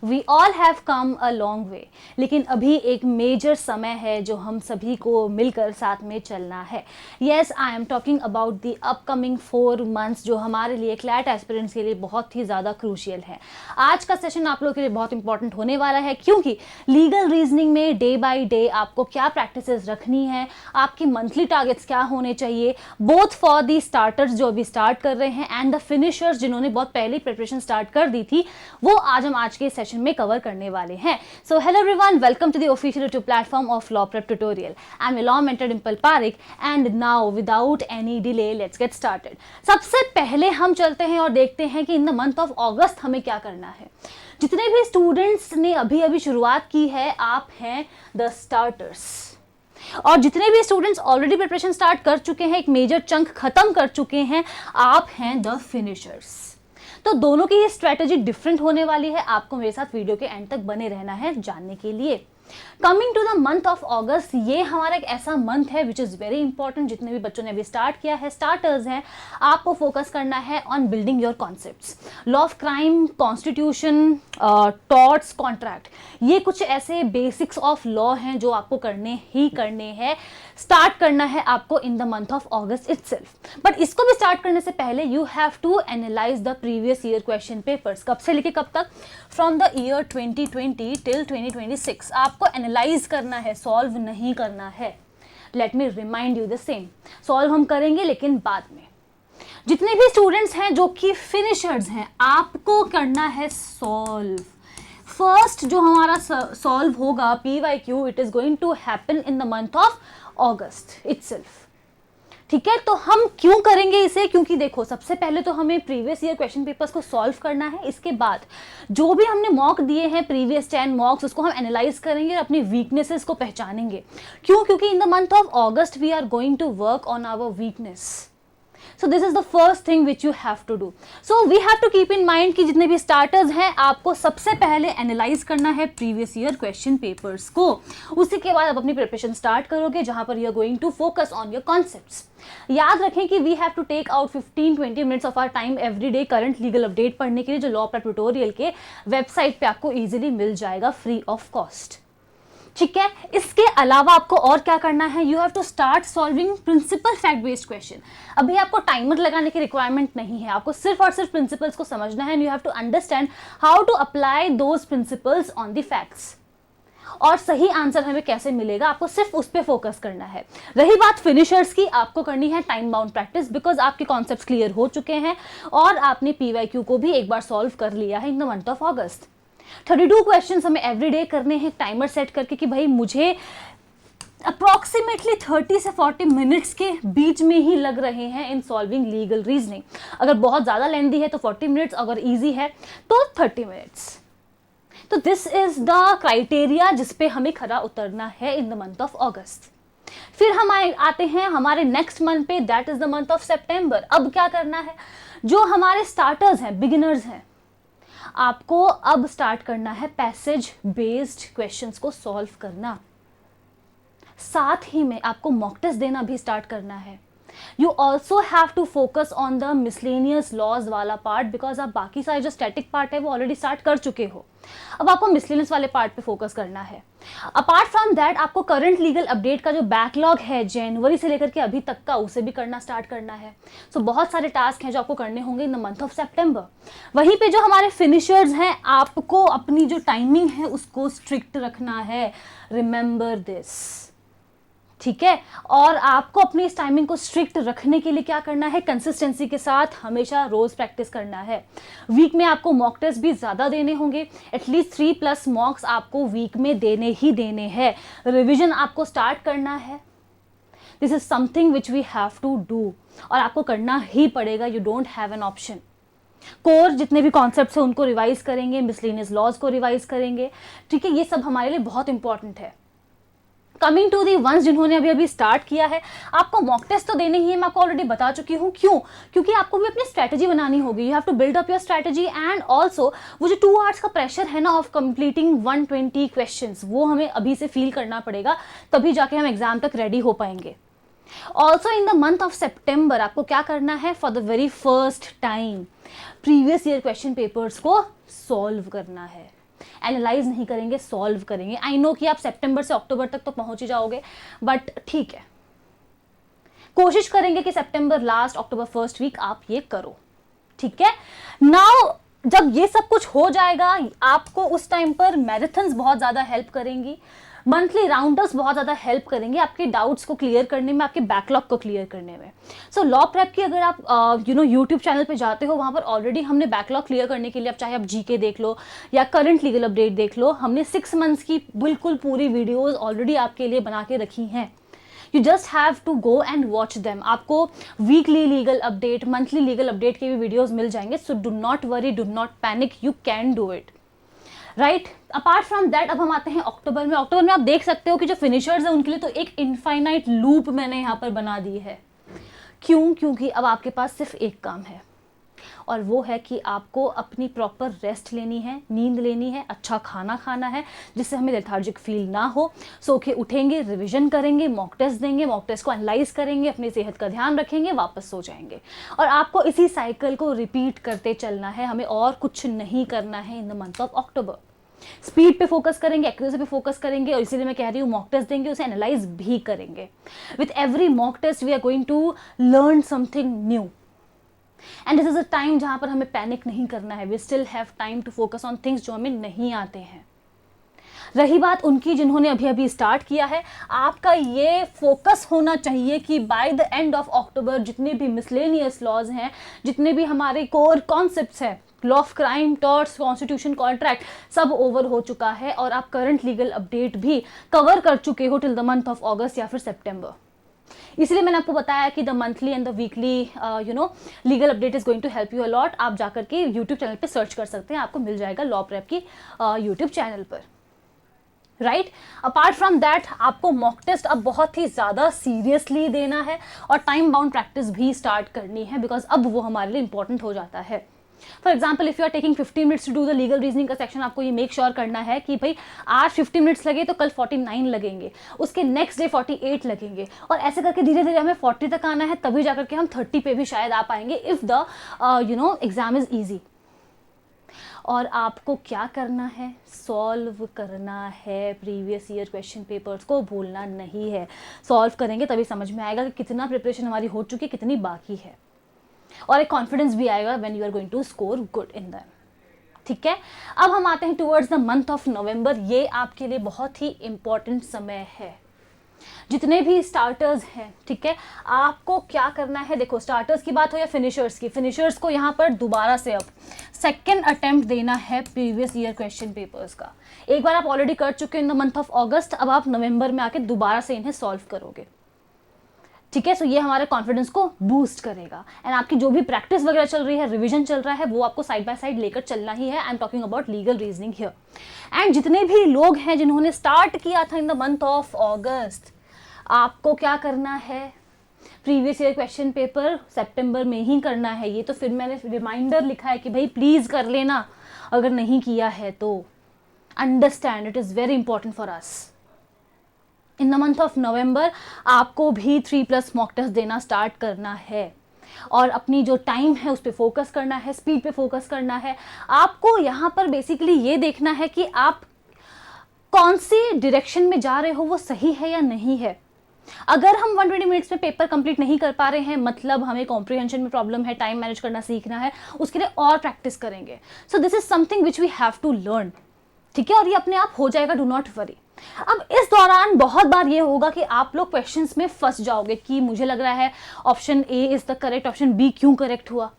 We all have come a long way, लेकिन अभी एक मेजर समय है जो हम सभी को मिलकर साथ में चलना है. Yes, I am talking about the upcoming 4 months जो हमारे लिए क्लैट एस्पिरेंट्स के लिए बहुत ही ज़्यादा क्रूशियल है. आज का सेशन आप लोगों के लिए बहुत इंपॉर्टेंट होने वाला है क्योंकि लीगल रीजनिंग में डे बाय डे आपको क्या प्रैक्टिसेस रखनी है, आपकी मंथली टारगेट्स क्या होने चाहिए, बोथ फॉर दी स्टार्टर्स जो अभी स्टार्ट कर रहे हैं एंड द फिनिशर्स जिन्होंने बहुत पहले प्रिपरेशन स्टार्ट कर दी थी, वो आज हम आज के सेशन में कवर करने वाले हैं. So hello everyone, welcome to the official YouTube platform of Law Prep Tutorial. I am law mentor Dimple Pareek and now without any delay let's get started. सबसे पहले हम चलते हैं और देखते हैं कि in the month of August हमें क्या करना है. जितने भी स्टूडेंट्स ने अभी शुरुआत की है, आप हैं द स्टार्टर्स, और जितने भी स्टूडेंट्स ऑलरेडी प्रिपरेशन स्टार्ट कर चुके हैं, एक मेजर चंक खत्म कर चुके हैं, आप हैं द फिनिशर्स. तो दोनों की ये स्ट्रेटेजी डिफरेंट होने वाली है. आपको मेरे साथ वीडियो के एंड तक बने रहना है जानने के लिए. Coming to the month of August, ये हमारा एक ऐसा मंथ है विच इज़ वेरी इंपॉर्टेंट. जितने भी बच्चों ने अभी स्टार्ट किया है, स्टार्टर्स हैं, आपको फोकस करना है on building your concepts. Law of crime, constitution, torts, contract, ये कुछ ऐसे बेसिक्स ऑफ लॉ हैं जो आपको करने ही करने हैं. स्टार्ट करना है आपको in the month of August itself. But इसको भी स्टार्ट करने से पहले you have to analyse the previous year question papers. कब से लेके कब तक? फ्रॉम द ईयर 2020 टिल 2026 आपको एनालाइज करना है, सॉल्व नहीं करना है. Let me remind you the same. Solve हम करेंगे लेकिन बाद में. जितने भी स्टूडेंट्स हैं जो कि फिनिशर्स हैं, आपको करना है सॉल्व. फर्स्ट जो हमारा सॉल्व होगा PYQ, it is going to happen in the month of August itself. ठीक है, तो हम क्यों करेंगे इसे? क्योंकि देखो, सबसे पहले तो हमें प्रीवियस ईयर क्वेश्चन पेपर्स को सॉल्व करना है. इसके बाद जो भी हमने मॉक दिए हैं, प्रीवियस 10 मॉक्स, उसको हम एनालाइज करेंगे और अपनी वीकनेसेस को पहचानेंगे. क्यों? क्योंकि in the month of August we are going to work on our weakness. So this is the first thing which you have to do. So we have to keep in mind कि जितने भी starters हैं, आपको सबसे पहले analyse करना है previous year question papers को. उसी के बाद आप अपनी प्रिपरेशन स्टार्ट करोगे जहां पर you are going to focus on your concepts. याद रखें कि we have to take out 15-20 minutes of our time every day current legal update पढ़ने के लिए, जो लॉ प्रेप ट्यूटोरियल के वेबसाइट पे आपको इजीली मिल जाएगा फ्री ऑफ कॉस्ट. ठीक है, इसके अलावा आपको और क्या करना है? You have to start solving principle fact based question. अभी आपको टाइमर लगाने की रिक्वायरमेंट नहीं है, आपको सिर्फ और सिर्फ प्रिंसिपल्स को समझना है and you have to understand how to apply those principles on the facts. और सही आंसर हमें कैसे मिलेगा, आपको सिर्फ उस पर फोकस करना है. रही बात फिनिशर्स की, आपको करनी है टाइम बाउंड प्रैक्टिस, बिकॉज आपके कॉन्सेप्ट्स क्लियर हो चुके हैं और आपने PYQ को भी एक बार सॉल्व कर लिया है इन the month of August. 32 questions हमें एवरीडे करने हैं, टाइमर सेट करके कि भाई मुझे अप्रॉक्सीमेटली 30 से 40 मिनट्स के बीच में ही लग रहे हैं इन सॉल्विंग लीगल रीजनिंग. अगर बहुत ज़्यादा लेंदी है तो 40 मिनट्स, अगर ईजी है तो 30 मिनट्स. तो दिस इज द क्राइटेरिया जिस पे हमें खरा उतरना है इन द मंथ ऑफ अगस्त. फिर हम आते हैं हमारे नेक्स्ट मंथ पे, that is the month of September. अब क्या करना है? जो हमारे स्टार्टर्स हैं, बिगिनर्स हैं, आपको अब स्टार्ट करना है पैसेज बेस्ड क्वेश्चंस को सॉल्व करना. साथ ही में आपको मॉक टेस्ट देना भी स्टार्ट करना है. You also have to focus on the miscellaneous laws वाला पार्ट, बिकॉज आप बाकी सारे जो स्टैटिक पार्ट है वो ऑलरेडी स्टार्ट कर चुके हो. अब आपको मिसलेनियस वाले पार्ट पे फोकस करना है. अपार्ट फ्रॉम दैट आपको करंट लीगल अपडेट का जो बैकलॉग है जनवरी से लेकर के अभी तक का, उसे भी करना स्टार्ट करना है. सो बहुत सारे टास्क हैं जो आपको करने होंगे इन द मंथ ऑफ सेप्टेम्बर. वहीं पे जो हमारे फिनिशर्स हैं, आपको अपनी जो टाइमिंग है उसको स्ट्रिक्ट रखना है. Remember this. ठीक है, और आपको अपनी इस टाइमिंग को स्ट्रिक्ट रखने के लिए क्या करना है? कंसिस्टेंसी के साथ हमेशा रोज प्रैक्टिस करना है. वीक में आपको मॉक टेस्ट भी ज़्यादा देने होंगे. एटलीस्ट 3+ मॉक्स आपको वीक में देने ही देने हैं. रिविजन आपको स्टार्ट करना है. This is something which we have to do, और आपको करना ही पड़ेगा. You don't have an option. Core जितने भी कॉन्सेप्ट्स हैं उनको रिवाइज करेंगे, मिसलेनियस लॉज को रिवाइज करेंगे. ठीक है, ये सब हमारे लिए बहुत इंपॉर्टेंट है. कमिंग टू दी वंस जिन्होंने अभी स्टार्ट किया है, आपको मॉक टेस्ट तो देने ही है, मैं आपको ऑलरेडी बता चुकी हूँ. क्यों? क्योंकि आपको भी अपनी स्ट्रैटेजी बनानी होगी. You have to build up your strategy and also वो जो 2 आवर्स का प्रेशर है ना ऑफ कंप्लीटिंग 120 क्वेश्चंस, वो हमें अभी से फील करना पड़ेगा, तभी जाके हम एग्जाम तक रेडी हो पाएंगे. Also in the month of September आपको क्या करना है? For the very first time previous year question papers को सॉल्व करना है. एनालाइज नहीं करेंगे, सॉल्व करेंगे। आई नो कि आप सितंबर से अक्टूबर तक तो पहुंच ही जाओगे, बट ठीक है, कोशिश करेंगे कि सितंबर लास्ट अक्टूबर फर्स्ट वीक आप ये करो, ठीक है। नाउ जब ये सब कुछ हो जाएगा, आपको उस टाइम पर मैराथन्स बहुत ज़्यादा हेल्प करेंगी, मंथली राउंडर्स बहुत ज़्यादा हेल्प करेंगे आपके डाउट्स को क्लियर करने में, आपके बैकलॉग को क्लियर करने में। सो लॉ प्रेप की अगर आप यूट्यूब चैनल पे जाते हो, वहाँ पर ऑलरेडी हमने बैकलॉग क्लियर करने के लिए, अब चाहे आप जीके देख लो या करंट लीगल अपडेट देख लो, हमने 6 मंथ्स की बिल्कुल पूरी वीडियोज़ ऑलरेडी आपके लिए बना के रखी हैं। You just have to go and watch them. आपको weekly legal update, monthly legal update के भी वीडियोस मिल जाएंगे। So do not worry, do not panic, you can do it, right. Apart from that अब हम आते हैं अक्टूबर में। अक्टूबर में आप देख सकते हो कि जो फिनिशर्स हैं उनके लिए तो एक इनफाइनाइट लूप मैंने यहाँ पर बना दी है। क्यों? क्योंकि अब आपके पास सिर्फ एक काम है, और वो है कि आपको अपनी प्रॉपर रेस्ट लेनी है, नींद लेनी है, अच्छा खाना खाना है, जिससे हमें लेथार्जिक फील ना हो। सो के उठेंगे, रिवीजन करेंगे, मॉक टेस्ट देंगे, मॉक टेस्ट को एनालाइज करेंगे, अपनी सेहत का ध्यान रखेंगे, वापस सो जाएंगे। और आपको इसी साइकिल को रिपीट करते चलना है, हमें और कुछ नहीं करना है इन the month of October. Speed पे फोकस करेंगे, एक्यूरेसी पे फोकस करेंगे, और इसीलिए मैं कह रही हूँ मॉक टेस्ट देंगे, उसे एनालाइज भी करेंगे। With every mock test we are going to learn something new, and this is a time जहां पर हमें पैनिक नहीं करना है। We still have time to focus on things जो हमें नहीं आते हैं। रही बात उनकी जिन्होंने अभी अभी स्टार्ट किया है, आपका ये फोकस होना चाहिए कि by the end of October जितने भी मिसलेनियस लॉज हैं, जितने भी हमारे कोर कॉन्सेप्ट्स हैं, law of crime, torts, constitution, contract, सब ओवर हो चुका है, और आप करंट लीगल अपडेट भी कवर कर चुके हो till the month of August या फिर सेप्टेम्बर। इसलिए मैंने आपको बताया कि the monthly and the weekly legal update is going to help you a lot. आप जाकर के यूट्यूब चैनल पे सर्च कर सकते हैं, आपको मिल जाएगा लॉ प्रेप की यूट्यूब चैनल पर, राइट। अपार्ट फ्रॉम दैट आपको मॉक टेस्ट अब बहुत ही ज़्यादा सीरियसली देना है, और टाइम बाउंड प्रैक्टिस भी स्टार्ट करनी है, बिकॉज अब वो हमारे लिए इंपॉर्टेंट हो जाता है। For example, if you are taking 15 minutes to do the legal reasoning का सेक्शन, आपको ये मेक श्योर करना है कि भाई आज 50 मिनट्स लगे तो कल 49 लगेंगे, उसके नेक्स्ट डे 48 लगेंगे, और ऐसे करके धीरे धीरे हमें 40 तक आना है, तभी जाकर के हम 30 पे भी शायद आ पाएंगे if the exam is easy. और आपको क्या करना है? सॉल्व करना है। प्रीवियस ईयर क्वेश्चन पेपर्स को भूलना नहीं है। सॉल्व करेंगे तभी समझ में आएगा कि कितना प्रिपरेशन हमारी हो चुकी है, कितनी बाकी है, और एक कॉन्फिडेंस भी आएगा when you are going to score good in them, ठीक है। अब हम आते हैं towards the month of November. ये आपके लिए बहुत ही इंपॉर्टेंट समय है। जितने भी स्टार्टर्स हैं, ठीक है, आपको क्या करना है? देखो, स्टार्टर्स की बात हो या फिनिशर्स की, फिनिशर्स को यहाँ पर दोबारा से अब सेकेंड अटेम्प्ट देना है प्रीवियस ईयर क्वेश्चन पेपर्स का। एक बार आप ऑलरेडी कर चुके हो इन द मंथ ऑफ अगस्त, अब आप नवंबर में आके दोबारा से इन्हें सॉल्व करोगे, ठीक है। सो ये हमारे कॉन्फिडेंस को बूस्ट करेगा, एंड आपकी जो भी प्रैक्टिस वगैरह चल रही है, रिवीजन चल रहा है, वो आपको साइड बाय साइड लेकर चलना ही है। I am talking about legal reasoning here. And जितने भी लोग हैं जिन्होंने स्टार्ट किया था इन द मंथ ऑफ अगस्त, आपको क्या करना है? प्रीवियस ईयर क्वेश्चन पेपर सितंबर में ही करना है। ये तो फिर मैंने रिमाइंडर लिखा है कि भाई प्लीज़ कर लेना, अगर नहीं किया है तो। Understand, it is very important for us. In the month of नवंबर आपको भी 3+ मॉक टेस्ट देना स्टार्ट करना है, और अपनी जो टाइम है उस पर फोकस करना है, स्पीड पे फोकस करना है। आपको यहाँ पर बेसिकली ये देखना है कि आप कौन सी डायरेक्शन में जा रहे हो, वो सही है या नहीं है। अगर हम 120 मिनट्स में पेपर कंप्लीट नहीं कर पा रहे हैं, मतलब हमें कॉम्प्रिहेंशन में प्रॉब्लम है, टाइम मैनेज करना सीखना है, उसके लिए और प्रैक्टिस करेंगे। So this is something which we have to learn, ठीक है, और ये अपने आप हो जाएगा, डू नॉट वरी। अब इस दौरान बहुत बार ये होगा कि आप लोग क्वेश्चंस में फंस जाओगे कि मुझे लग रहा है option A is the correct, option B क्यों करेक्ट हुआ।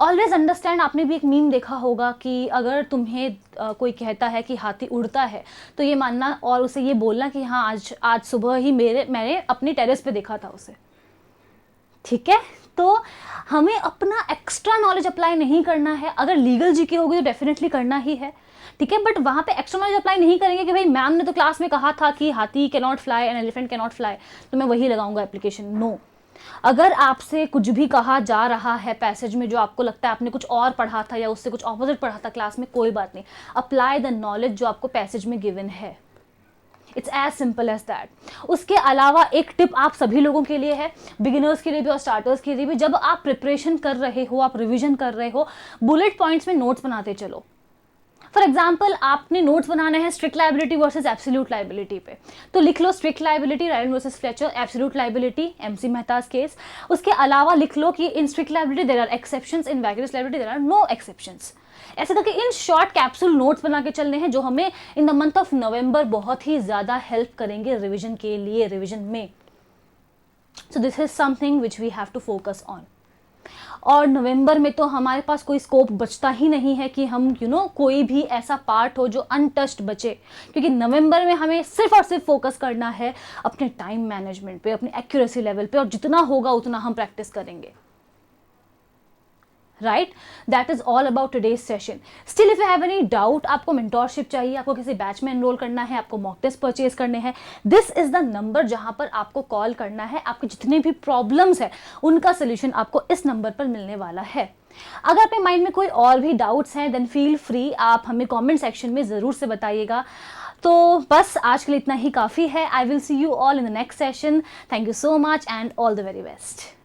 ऑलवेज अंडरस्टैंड, आपने भी एक मीम देखा होगा कि अगर तुम्हें कोई कहता है कि हाथी उड़ता है, तो ये मानना और उसे ये बोलना कि हाँ आज सुबह ही मैंने अपनी टेरेस पे देखा था उसे, ठीक है। तो हमें अपना एक्स्ट्रा नॉलेज अप्लाई नहीं करना है। अगर लीगल जीके होगी तो डेफिनेटली करना ही है, ठीक है, बट वहाँ पे एक्स्ट्रा नॉलेज अप्लाई नहीं करेंगे कि भाई मैम ने तो क्लास में कहा था कि हाथी can not fly and elephant can not fly, तो मैं वही लगाऊंगा एप्लीकेशन। नो, अगर आपसे कुछ भी कहा जा रहा है पैसेज में जो आपको लगता है आपने कुछ और पढ़ा था या उससे कुछ ऑपोजिट पढ़ा था क्लास में, कोई बात नहीं, अप्लाई द नॉलेज जो आपको पैसेज में गिवन है। It's as simple as that. उसके अलावा एक टिप आप सभी लोगों के लिए है, बिगिनर्स के लिए भी और स्टार्टर्स के लिए भी। जब आप प्रिपरेशन कर रहे हो, आप रिविजन कर रहे हो, बुलेट पॉइंट्स में नोट्स बनाते चलो। फॉर एग्जाम्पल आपने नोट्स बनाने हैं strict liability versus absolute liability पे, तो लिख लो strict liability Rylands versus Fletcher, absolute liability MC Mehta's case. उसके अलावा लिख लो कि in strict liability there are exceptions, in vicarious liability there are no exceptions. ऐसे करके इन शॉर्ट कैप्सूल नोट्स बना के चलने हैं जो हमें इन द मंथ ऑफ नवंबर बहुत ही ज़्यादा हेल्प करेंगे रिविजन के लिए, रिविजन में। So this is something which we have to focus on. और नवंबर में तो हमारे पास कोई स्कोप बचता ही नहीं है कि हम कोई भी ऐसा पार्ट हो जो अनटच्ड बचे, क्योंकि नवंबर में हमें सिर्फ और सिर्फ फोकस करना है अपने टाइम मैनेजमेंट पे, अपनी एक्यूरेसी लेवल पे, और जितना होगा उतना हम प्रैक्टिस करेंगे। Right, that is all about today's session. Still if you have any doubt, आपको मेंटोरशिप चाहिए, आपको किसी बैच में एनरोल करना है, आपको मॉक टेस्ट परचेज करने हैं, दिस इज द नंबर जहां पर आपको कॉल करना है। आपके जितने भी प्रॉब्लम्स है उनका सोल्यूशन आपको इस नंबर पर मिलने वाला है। अगर आपके माइंड में कोई और भी डाउट्स हैं देन फील फ्री, आप हमें कमेंट सेक्शन में ज़रूर से बताइएगा। तो बस आज के लिए इतना ही काफ़ी है। I will see you all in the next session. Thank you so much and all the very best.